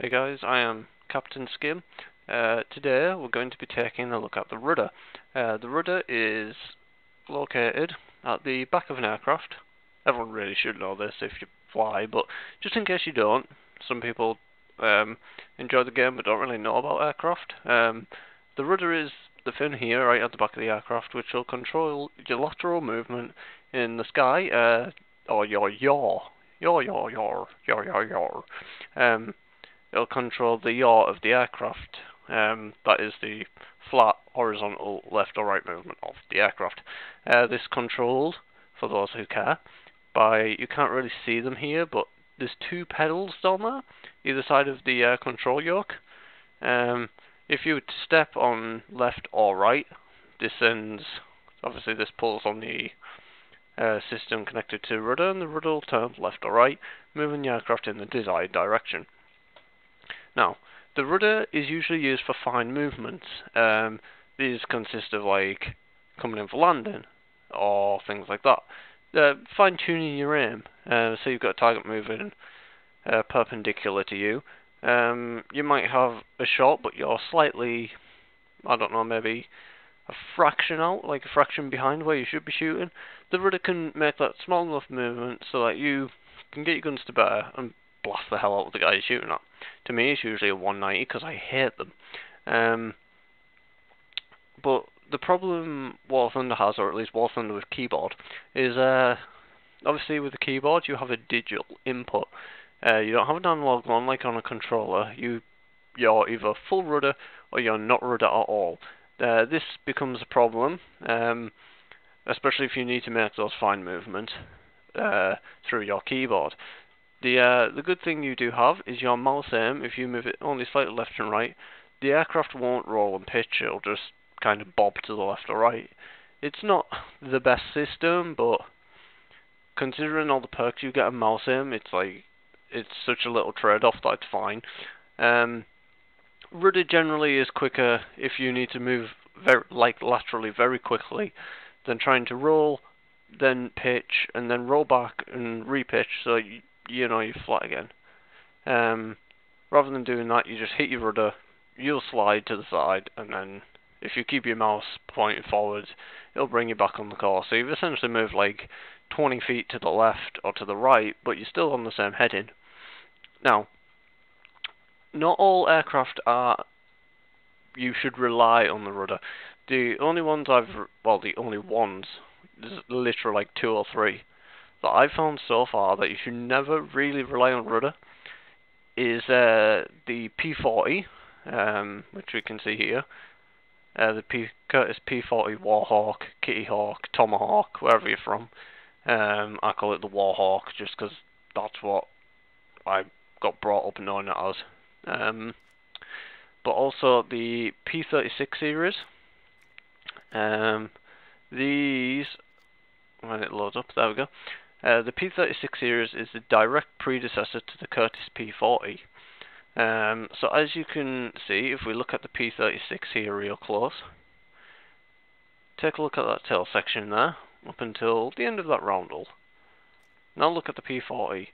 Hey guys, I am Captain Skim. Today we're going to be taking a look at the rudder. The rudder is located at the back of an aircraft. Everyone really should know this if you fly, but just in case you don't, some people enjoy the game but don't really know about aircraft. The rudder is the fin here right at the back of the aircraft, which will control your lateral movement in the sky, or your yaw. It'll control the yaw of the aircraft. That is the flat, horizontal, left or right movement of the aircraft. This controlled, for those who care, by, you can't really see them here, but there's two pedals down there, either side of the control yoke. If you were to step on left or right, this sends, obviously this pulls on the system connected to rudder, and the rudder will turn left or right, moving the aircraft in the desired direction. Now, the rudder is usually used for fine movements. These consist of like coming in for landing or things like that. Fine tuning your aim. So you've got a target moving perpendicular to you. You might have a shot, but you're slightly, I don't know, maybe a fraction out, like a fraction behind where you should be shooting. The rudder can make that small enough movement so that you can get your guns to bear and blast the hell out of the guy you're shooting at. To me, it's usually a 190 because I hate them. But the problem War Thunder has, or at least War Thunder with keyboard, is obviously with the keyboard you have a digital input. You don't have an analog one like on a controller. You're either full rudder or you're not rudder at all. This becomes a problem, especially if you need to make those fine movements through your keyboard. The good thing you do have is your mouse aim. If you move it only slightly left and right, the aircraft won't roll and pitch. It'll just kind of bob to the left or right. It's not the best system, but considering all the perks you get a mouse aim, it's such a little trade-off that it's fine. Rudder generally is quicker if you need to move laterally very quickly than trying to roll, then pitch, and then roll back and repitch so you're flat again. Rather than doing that, you just hit your rudder, you'll slide to the side, and then if you keep your mouse pointed forward, it'll bring you back on the course. So you've essentially moved like 20 feet to the left or to the right, but you're still on the same heading. Now, not all aircraft you should rely on the rudder. The only ones there's literally like 2 or 3 that I've found so far that you should never really rely on rudder is the P40, which we can see here, the Curtis P40 Warhawk, Kitty Hawk, Tomahawk, wherever you're from. I call it the Warhawk just because that's what I got brought up knowing it as. But also the P36 series. These, when it loads up, there we go. The P36 series is the direct predecessor to the Curtis P40. So as you can see, if we look at the P36 here real close, take a look at that tail section there, up until the end of that roundel. Now look at the P40.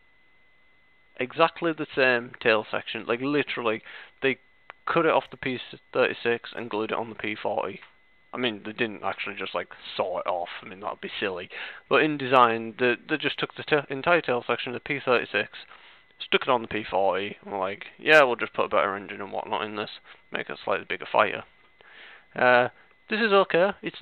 Exactly the same tail section, like literally, they cut it off the P36 and glued it on the P40. I mean, they didn't actually just like saw it off. I mean, that would be silly. But in design, they just took the entire tail section of the P36, stuck it on the P40, and were like, yeah, we'll just put a better engine and whatnot in this, make it a slightly bigger fighter. This is okay. It's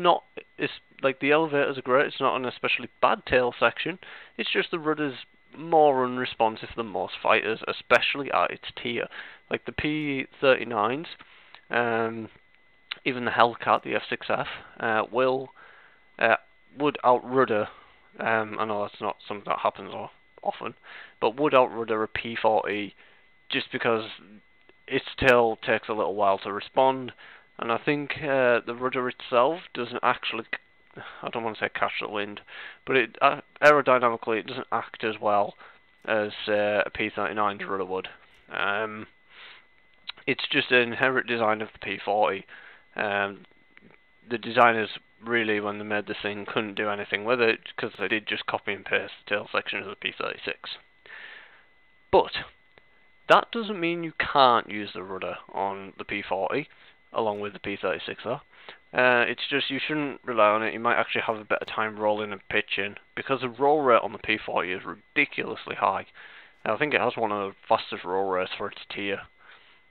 like the elevators are great. It's not an especially bad tail section. It's just the rudder's more unresponsive than most fighters, especially at its tier. Like the P39s, even the Hellcat, the F6F, would outrudder. I know that's not something that happens often, but would outrudder a P40 just because its tail takes a little while to respond. And I think the rudder itself doesn't actually, I don't want to say catch the wind, but aerodynamically it doesn't act as well as a P39's rudder would. It's just an inherent design of the P40. The designers really, when they made this thing, couldn't do anything with it because they did just copy and paste the tail section of the P36. But That doesn't mean you can't use the rudder on the P40 along with the P36R. It's just you shouldn't rely on it. You might actually have a better time rolling and pitching because the roll rate on the P40 is ridiculously high. I think it has one of the fastest roll rates for its tier.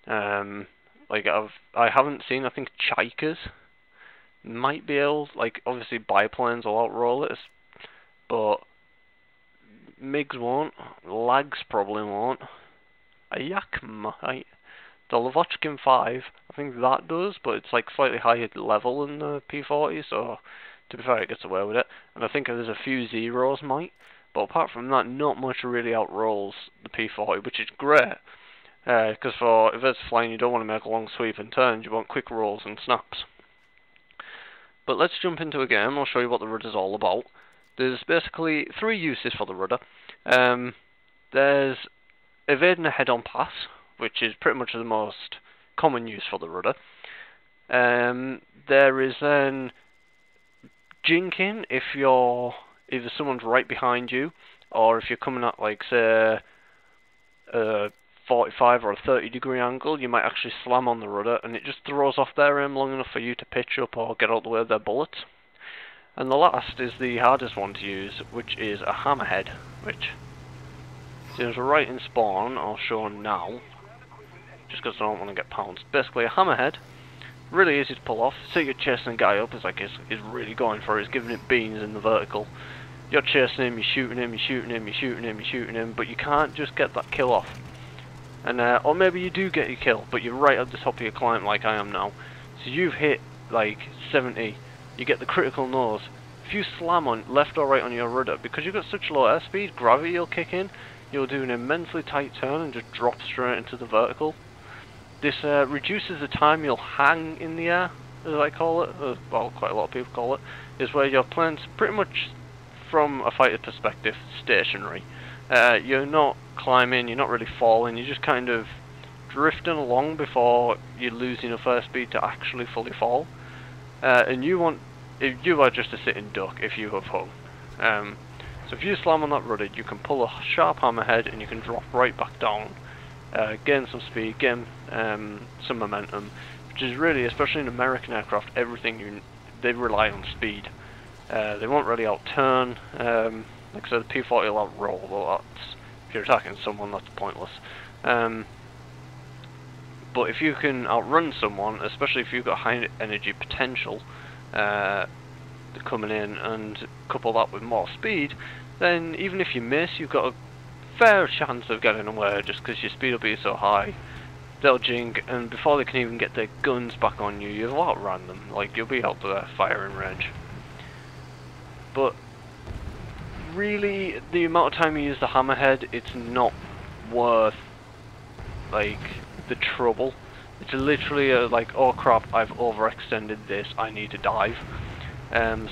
Like I haven't seen. I think Chikers might be able, like obviously biplanes will outroll it, but MiGs won't. Lags probably won't. A Yak might. The Lavochkin 5, I think that does, but it's like slightly higher level than the P40, so to be fair, it gets away with it. And I think there's a few Zeros might, but apart from that, not much really outrolls the P40, which is great. Because if it's flying, you don't want to make long sweep and turns, you want quick rolls and snaps. But let's jump into a game. I'll show you what the rudder's all about. There's basically 3 uses for the rudder. There's evading a head-on pass, which is pretty much the most common use for the rudder. There is then jinking if either someone's right behind you, or if you're coming at like say a 45 or a 30-degree angle, you might actually slam on the rudder, and it just throws off their aim long enough for you to pitch up or get out the way of their bullets. And the last is the hardest one to use, which is a hammerhead, which seems right in spawn. I'll show now, just because I don't want to get pounced. Basically, a hammerhead, really easy to pull off. Say you're chasing a guy up, it's like he's really going for it, he's giving it beans in the vertical. You're chasing him, you're shooting him, you're shooting him, you're shooting him, you're shooting him, but you can't just get that kill off. And or maybe you do get your kill, but you're right at the top of your climb like I am now. So you've hit like 70, you get the critical nose. If you slam on left or right on your rudder, because you've got such low airspeed, gravity will kick in, you'll do an immensely tight turn and just drop straight into the vertical. This reduces the time you'll hang in the air, as I call it, well quite a lot of people call it, is where your plane's pretty much, from a fighter perspective, stationary. You're not climbing, you're not really falling, you're just kind of drifting along before you lose enough airspeed to actually fully fall. And you are just a sitting duck if you have hung. So if you slam on that rudder, you can pull a sharp hammerhead and you can drop right back down, gain some speed, gain some momentum, which is really, especially in American aircraft, they rely on speed. They won't really outturn. Like I said, the P40 will outroll, but if you're attacking someone, that's pointless. But if you can outrun someone, especially if you've got high energy potential coming in, and couple that with more speed, then even if you miss, you've got a fair chance of getting away just because your speed will be so high. They'll jink, and before they can even get their guns back on you, you've outrun them. Like, you'll be out to their firing range. But really, the amount of time you use the hammerhead, it's not worth like the trouble. It's literally like, oh crap, I've overextended this, I need to dive,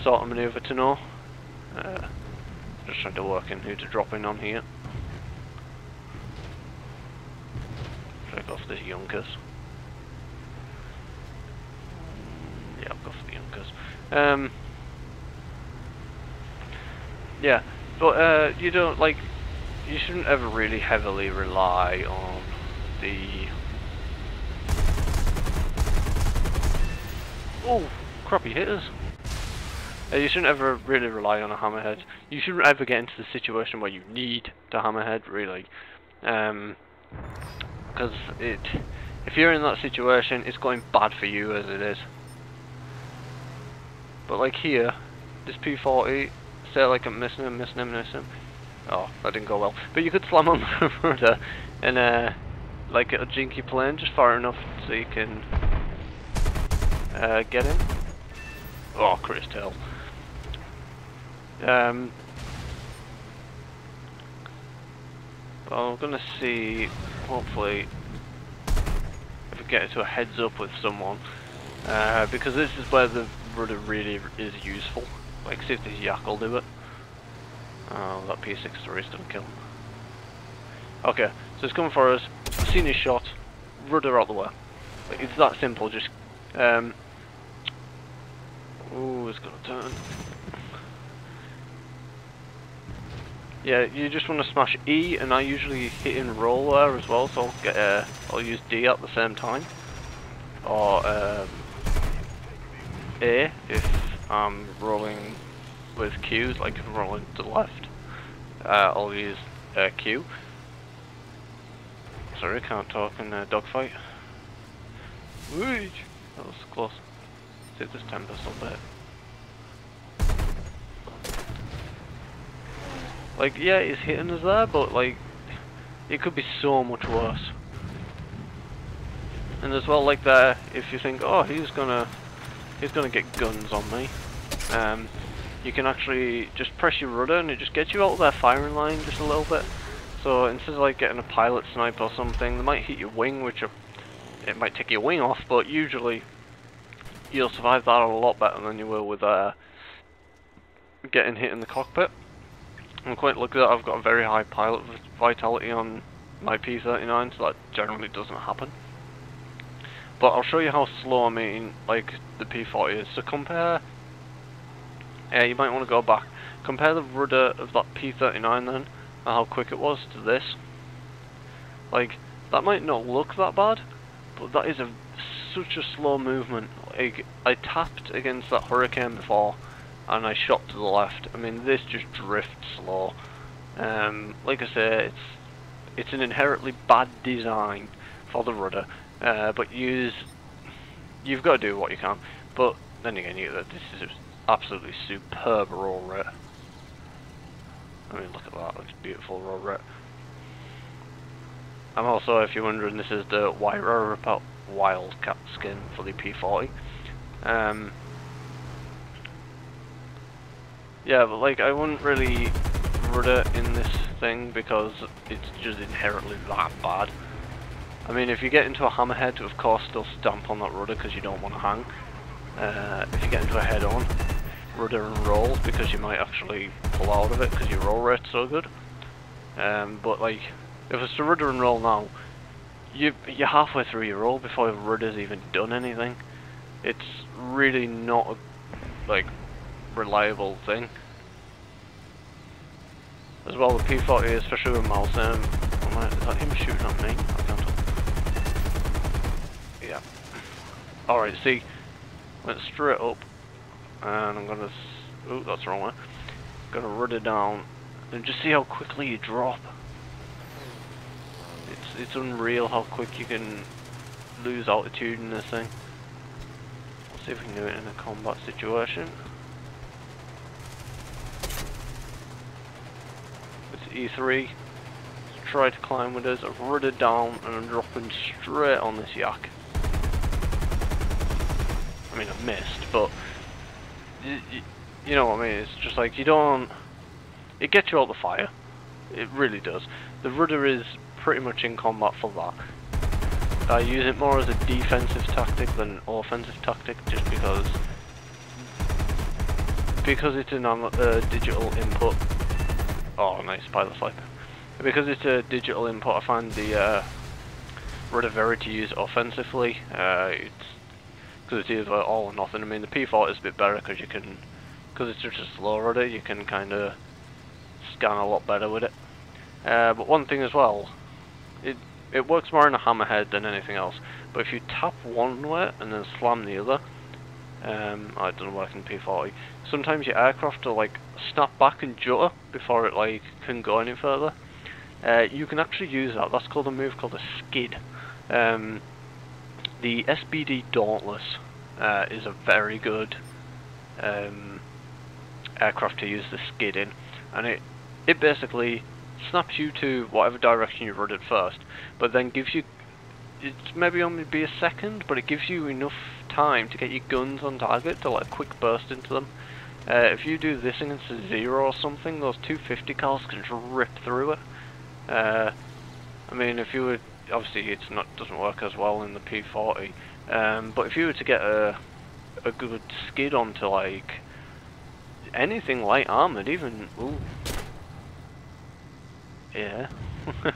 sort of maneuver to know. Just trying to work in who to drop in on here. Take off the Junkers. Yeah, I'll go for the Junkers. Yeah, but you shouldn't ever really heavily rely on the... Oh, crappy hitters. You shouldn't ever really rely on a hammerhead. You shouldn't ever get into the situation where you need to hammerhead, really. Because if you're in that situation, it's going bad for you as it is. But like here, this P40, say like I'm missing him. Oh, that didn't go well. But you could slam on the rudder and like a jinky plane just far enough so you can get in. Oh, Chris tail. I'm gonna see, hopefully, if we get into a heads up with someone, because this is where the rudder really is useful. Like, see if this yak will do it. Oh, that P63 is gonna kill him. Okay, so it's coming for us. Seen his shot. Rudder out the way. Like, it's that simple. Just ooh, it's gonna turn. Yeah, you just want to smash E, and I usually hit and roll there as well, so I'll use D at the same time, or A if I'm rolling with Qs, like if I'm rolling to the left, I'll use Q. Sorry, can't talk in a dogfight. Whoosh! That was close. See if there's Tempest up there. Like, yeah, he's hitting us there, but like, it could be so much worse. And as well, like there, if you think, oh, he's gonna get guns on me, you can actually just press your rudder and it just gets you out of their firing line just a little bit. So instead of like getting a pilot snipe or something, they might hit your wing, it might take your wing off, but usually you'll survive that a lot better than you will with getting hit in the cockpit. I'm quite lucky that I've got a very high pilot vitality on my P-39, so that generally doesn't happen. But I'll show you how slow I mean, like, the P-40 is. So compare, you might want to go back, compare the rudder of that P-39 then, and how quick it was to this. Like, that might not look that bad, but that is such a slow movement. Like, I tapped against that Hurricane before, and I shot to the left. I mean, this just drifts slow. Like I say, it's an inherently bad design for the rudder, but you've got to do what you can. But then again, this is absolutely superb roll rate. I mean, look at that, it's beautiful roll rate. And also, if you're wondering, this is the Rudder Wildcat skin for the P-40. Yeah, but like, I wouldn't really rudder in this thing because it's just inherently that bad. I mean, if you get into a hammerhead, of course, still stamp on that rudder because you don't want to hang. If you get into a head-on, rudder and roll because you might actually pull out of it because your roll rate's so good. But like, if it's to rudder and roll now, you're halfway through your roll before your rudder's even done anything. It's really not a, like, reliable thing. As well, the P-40, especially with mouse aim, is that him shooting at me? I can't tell. Yeah. Alright, see, went straight up, and I'm gonna, ooh, that's the wrong way. Gonna rudder down, and just see how quickly you drop. It's unreal how quick you can lose altitude in this thing. Let's see if we can do it in a combat situation. E3, try to climb with us, I've ruddered down and I'm dropping straight on this yak. I mean, I've missed, but you know what I mean, it's just like, it gets you out the fire, it really does. The rudder is pretty much in combat for that. I use it more as a defensive tactic than an offensive tactic, just because it's a digital input. Oh, nice pilot snipe. Because it's a digital input, I find the rudder very to use offensively. Because it's either all or nothing. I mean, the P-40 is a bit better because it's just a slow rudder, you can kind of scan a lot better with it. But one thing as well, it works more in a hammerhead than anything else. But if you tap one way and then slam the other, it doesn't work in P-40. Sometimes your aircraft will like snap back and jutter before it like can go any further. You can actually use that. That's called a move called a skid. The SBD Dauntless is a very good aircraft to use the skid in, and it basically snaps you to whatever direction you ruddered first, but then gives you, it's maybe only be a second, but it gives you enough time to get your guns on target to like quick burst into them. If you do this against a Zero or something, those 250 cals can just rip through it. I mean, if you were, obviously doesn't work as well in the P-40, but if you were to get a good skid onto like anything light armored, even, ooh, yeah. I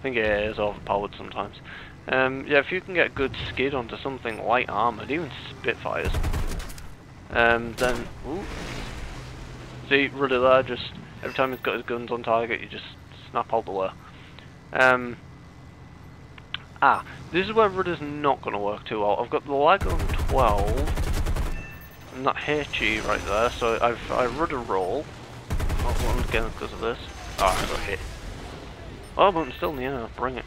think it is overpowered sometimes. Yeah, if you can get a good skid onto something light armored, even Spitfires, then, ooh, see, rudder there, just, Every time he's got his guns on target, you just snap out the way. This is where Rudder's not going to work too well. I've got the lag on 12, and that HE right there, so I Rudder roll. Not one again because of this. I got hit. Oh, but I'm still in the air. Bring it.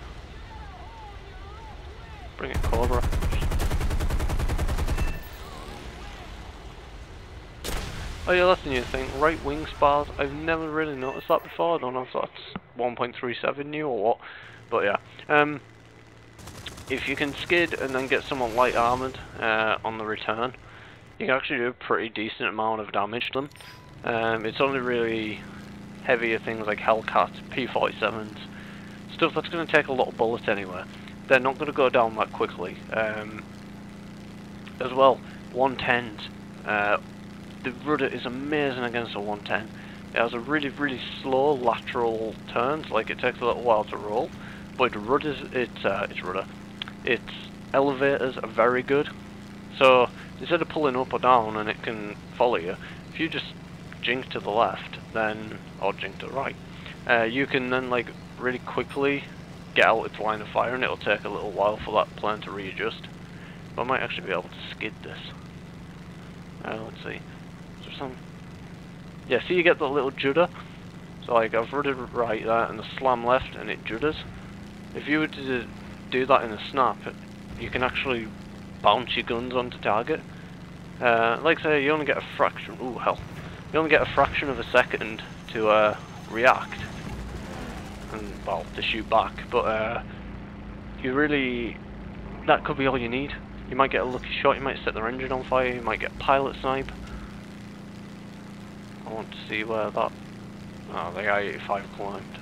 Bring it, Cobra. Oh yeah, that's the new thing. Right wing spars. I've never really noticed that before. I don't know if that's 1.37 new or what. But yeah. If you can skid and then get someone light armoured on the return, you can actually do a pretty decent amount of damage to them. It's only really heavier things like Hellcats, P-47s, stuff that's going to take a lot of bullets anyway. They're not going to go down that quickly. As well, 110s. The Rudder is amazing against a 110. It has a really, really slow lateral turns, like it takes a little while to roll. But its elevators are very good. So instead of pulling up or down and it can follow you, if you just jink to the left, then or jink to the right, you can then like really quickly get out its line of fire, and it'll take a little while for that plane to readjust. But I might actually be able to skid this. Let's see. Is there some? Yeah, see, you get the little judder. So like I've ruddered right there and the slam left, and it judders. If you were to do that in a snap, you can actually bounce your guns onto target. Like say, you only get a fraction. Ooh, hell! You only get a fraction of a second to react, and well, to shoot back. But you really, that could be all you need. You might get a lucky shot. You might set their engine on fire. You might get pilot snipe. I want to see where that. Oh, the I-85 climbed.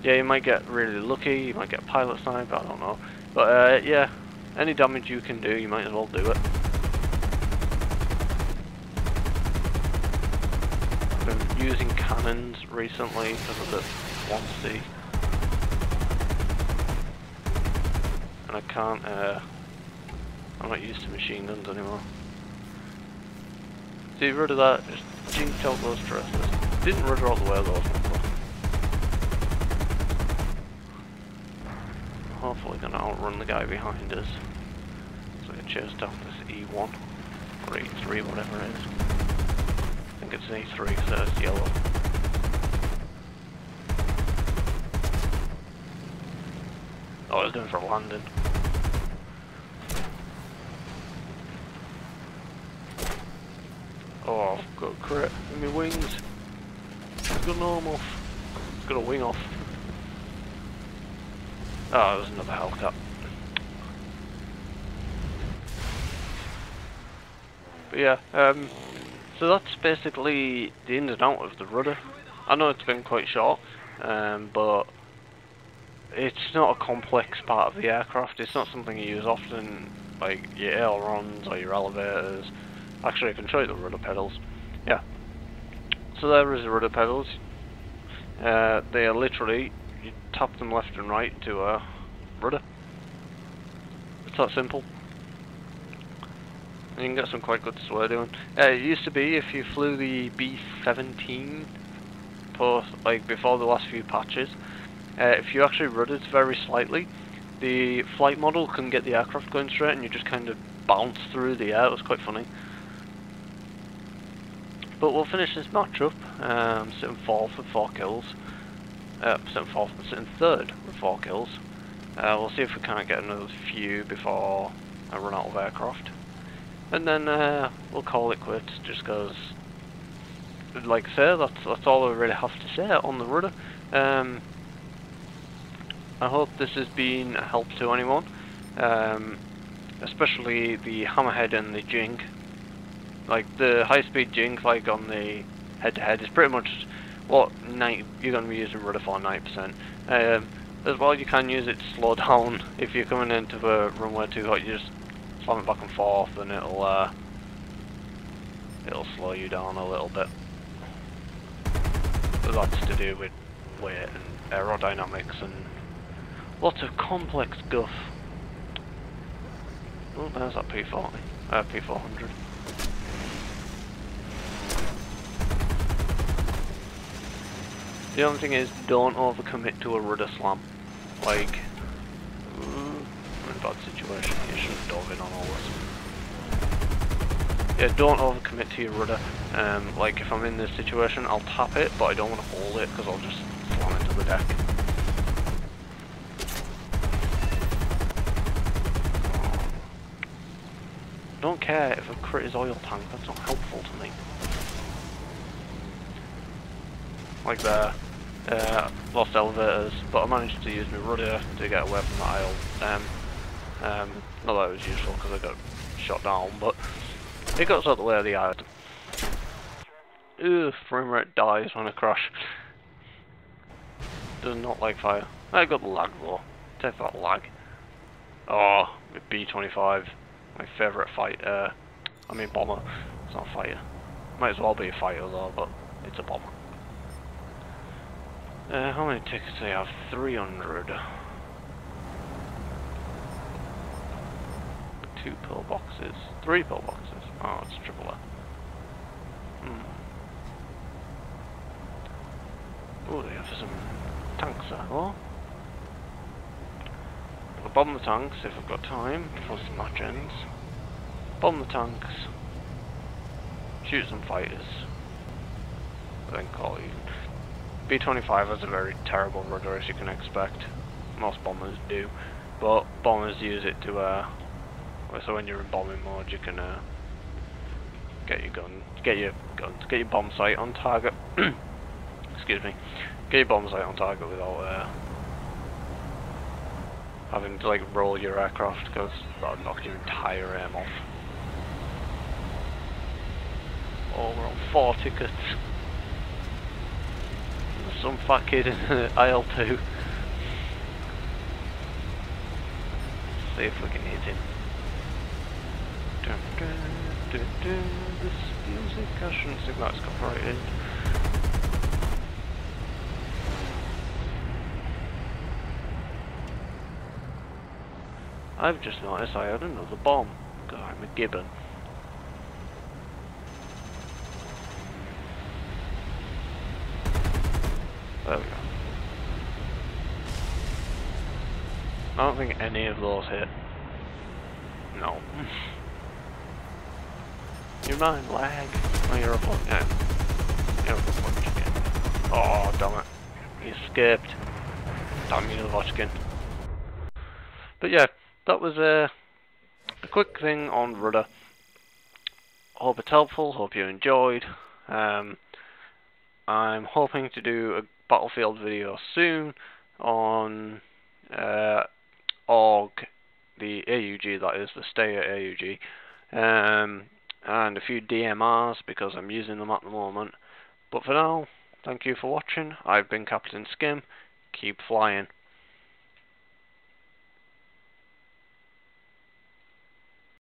Yeah, you might get really lucky. You might get pilot snipe. I don't know. But yeah, any damage you can do, you might as well do it. I've been using cannons recently because of the 1C. And I can't, I'm not used to machine guns anymore. See, rid of that, just jinked out those trusses. Didn't rudder all the way those ones though. Hopefully gonna outrun the guy behind us. So I chase down this E1, or E3, whatever it is. I think it's an E3 because it's yellow. Oh, I was going for a landing. Oh, I've got a crit in my wings. It's got an arm off. It's got a wing off. Oh, there's another Hellcat. But yeah, so that's basically the ins and out of the rudder. I know it's been quite short, but it's not a complex part of the aircraft. It's not something you use often, like your ailerons or your elevators. Actually, I can show you the rudder pedals. Yeah. So there is the rudder pedals. They are literally, you tap them left and right to rudder. It's that simple. And you can get some quite good sway doing. It used to be if you flew the B-17 post, like before the last few patches, if you actually ruddered very slightly, the flight model couldn't get the aircraft going straight, and you just kind of bounce through the air. It was quite funny. But we'll finish this match up. I'm sitting fourth with 4 kills. Sitting third with 4 kills. We'll see if we can't get another few before I run out of aircraft. And then we'll call it quits, just because, like I say, that's all I really have to say on the rudder. I hope this has been a help to anyone, especially the hammerhead and the jink. Like the high-speed jink, like on the head-to-head, is pretty much what you're going to be using rudder for, 90%. As well, you can use it to slow down if you're coming into the runway too hot. You just slam it back and forth, and it'll slow you down a little bit. But that's to do with weight and aerodynamics and lots of complex guff. Oh, there's that P400. The only thing is, don't overcommit to a rudder slam. Like, I'm in a bad situation. You shouldn't have dove in on all this. Yeah, don't overcommit to your rudder. Like, if I'm in this situation, I'll tap it, but I don't want to hold it because I'll just slam into the deck. Don't care if a crit is oil tank, that's not helpful to me. Like there, lost elevators, but I managed to use my rudder to get away from that aisle. Not that it was useful because I got shot down, but it got us out of the way of the item. Ugh, frame rate dies when I crash. Does not like fire. I got the lag though. Take that lag. Oh, B-25. My favourite fighter. I mean bomber. It's not a fighter. Might as well be a fighter though, but it's a bomber. How many tickets do I have? 300. 2 pillboxes. 3 pillboxes. Oh, it's triple A. Oh, they have some tanks there. Oh. I'll bomb the tanks if I've got time before the match ends. Bomb the tanks. Shoot some fighters. Then call it even. B-25 has a very terrible rudder, as you can expect. Most bombers do, but bombers use it to so when you're in bombing mode, you can get your bomb sight on target. Excuse me. Get your bomb sight on target without having to like roll your aircraft, because that'll knock your entire aim off. Oh, we're on 4 tickets. There's some fat kid in aisle 2. Let's see if we can hit him. This music, I shouldn't think that's copyrighted. I've just noticed I had another bomb, because I'm a gibbon. There we go. I don't think any of those hit. No. You're not in lag. Oh, you're a fucking. You're a fucking chicken. Oh, damn it. You escaped. Damn you, Vodkin. But yeah, that was a quick thing on Rudder. Hope it's helpful, hope you enjoyed. I'm hoping to do a Battlefield video soon on AUG, the AUG that is, the Stay at AUG, and a few DMRs because I'm using them at the moment. But for now, thank you for watching. I've been Captain Skim. Keep flying.